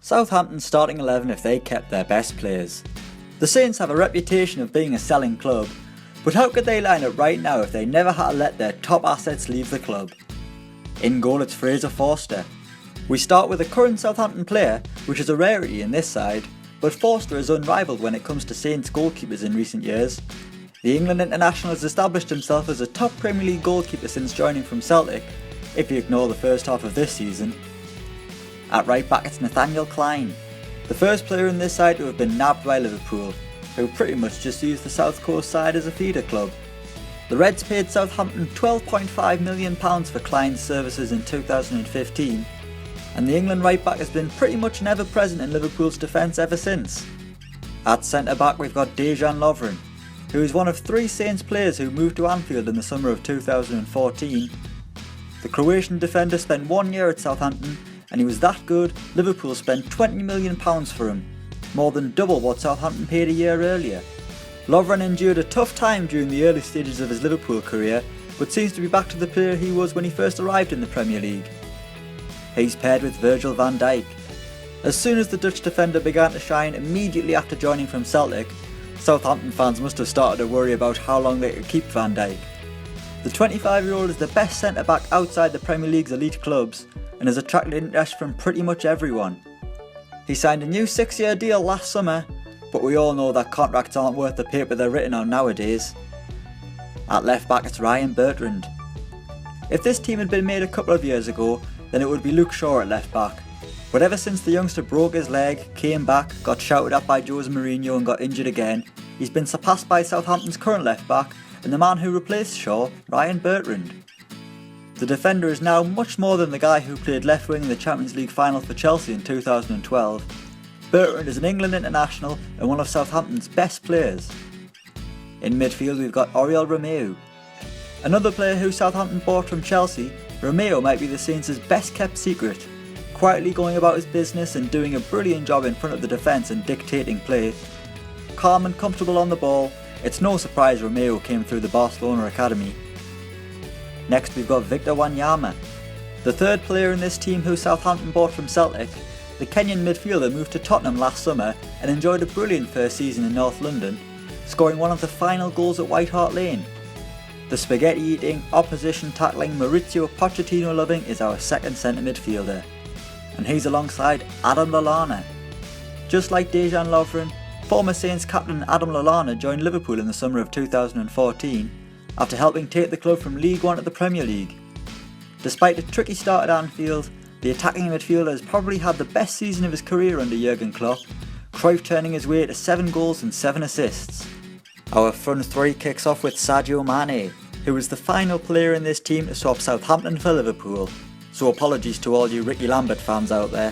Southampton's starting 11 if they kept their best players. The Saints have a reputation of being a selling club, but how could they line up right now if they never had to let their top assets leave the club? In goal it's Fraser Forster. We start with a current Southampton player, which is a rarity in this side, but Forster is unrivaled when it comes to Saints goalkeepers in recent years. The England international has established himself as a top Premier League goalkeeper since joining from Celtic, if you ignore the first half of this season. At right back it's Nathaniel CLYNE, the first player in this side to have been nabbed by Liverpool, who pretty much just used the South Coast side as a feeder club. The Reds paid Southampton £12.5 million for CLYNE's services in 2015, and the England right back has been pretty much an ever present in Liverpool's defence ever since. At centre back we've got DEJAN LOVREN, who is one of 3 Saints players who moved to Anfield in the summer of 2014. The Croatian defender spent 1 year at Southampton, and he was that good, Liverpool spent £20 million for him, more than double what Southampton paid a year earlier. Lovren endured a tough time during the early stages of his Liverpool career, but seems to be back to the player he was when he first arrived in the Premier League. He's paired with Virgil van Dijk. As soon as the Dutch defender began to shine immediately after joining from Celtic, Southampton fans must have started to worry about how long they could keep Van Dijk. The 25-year-old is the best centre-back outside the Premier League's elite clubs, and has attracted interest from pretty much everyone. He signed a new 6-year deal last summer, but we all know that contracts aren't worth the paper they're written on nowadays. At left back it's BERTRAND. If this team had been made a couple of years ago, then it would be Luke Shaw at left back. But ever since the youngster broke his leg, came back, got shouted at by Jose Mourinho and got injured again, he's been surpassed by Southampton's current left back and the man who replaced Shaw, BERTRAND. The defender is now much more than the guy who played left wing in the Champions League final for Chelsea in 2012. BERTRAND is an England international and one of Southampton's best players. In midfield we've got ROMEU. Another player who Southampton bought from Chelsea, ROMEU might be the Saints' best kept secret, quietly going about his business and doing a brilliant job in front of the defence and dictating play. Calm and comfortable on the ball, it's no surprise ROMEU came through the Barcelona academy. Next we've got Victor WANYAMA. The third player in this team who Southampton bought from Celtic, the Kenyan midfielder moved to Tottenham last summer and enjoyed a brilliant first season in North London, scoring one of the final goals at White Hart Lane. The spaghetti-eating, opposition-tackling, Maurizio Pochettino-loving is our second centre midfielder, and he's alongside Adam Lallana. Just like DEJAN LOVREN, former Saints captain Adam Lallana joined Liverpool in the summer of 2014 after helping take the club from League One to the Premier League. Despite a tricky start at Anfield, the attacking midfielder has probably had the best season of his career under Jurgen Klopp, Cruyff turning his way to 7 goals and 7 assists. Our front three kicks off with Sadio Mane, who was the final player in this team to swap Southampton for Liverpool, so apologies to all you Ricky Lambert fans out there.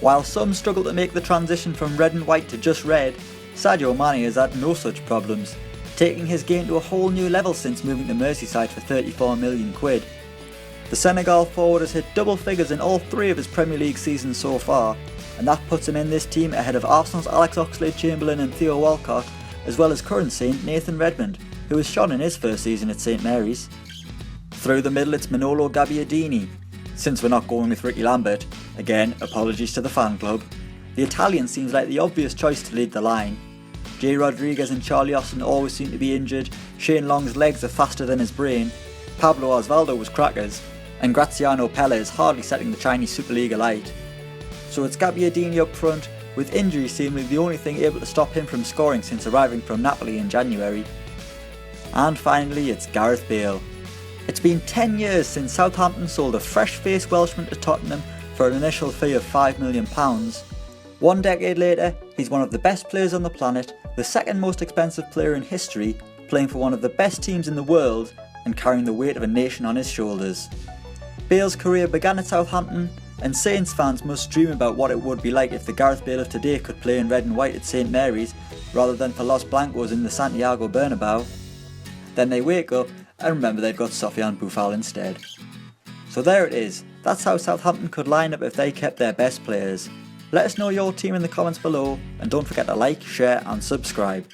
While some struggle to make the transition from red and white to just red, Sadio Mane has had no such problems, taking his game to a whole new level since moving to Merseyside for £34 million. The Senegal forward has hit double figures in all 3 of his Premier League seasons so far, and that puts him in this team ahead of Arsenal's Alex Oxlade-Chamberlain and Theo Walcott, as well as current Saint Nathan Redmond, who has shone in his first season at St Mary's. Through the middle it's MANOLO GABBIADINI. Since we're not going with Ricky Lambert, again apologies to the fan club, the Italian seems like the obvious choice to lead the line. Jay Rodriguez and Charlie Austin always seem to be injured, Shane Long's legs are faster than his brain, Pablo Osvaldo was crackers, and Graziano Pelle is hardly setting the Chinese Super League alight. So it's Gabbiadini up front, with injury seemingly the only thing able to stop him from scoring since arriving from Napoli in January. And finally it's Gareth Bale. It's been 10 years since Southampton sold a fresh-faced Welshman to Tottenham for an initial fee of £5 million. 1 decade later, he's one of the best players on the planet, the second most expensive player in history, playing for one of the best teams in the world and carrying the weight of a nation on his shoulders. Bale's career began at Southampton, and Saints fans must dream about what it would be like if the Gareth Bale of today could play in red and white at St Mary's rather than for Los Blancos in the Santiago Bernabeu. Then they wake up and remember they've got Sofiane Boufal instead. So there it is, that's how Southampton could line up if they kept their best players. Let us know your team in the comments below, and don't forget to like, share and subscribe.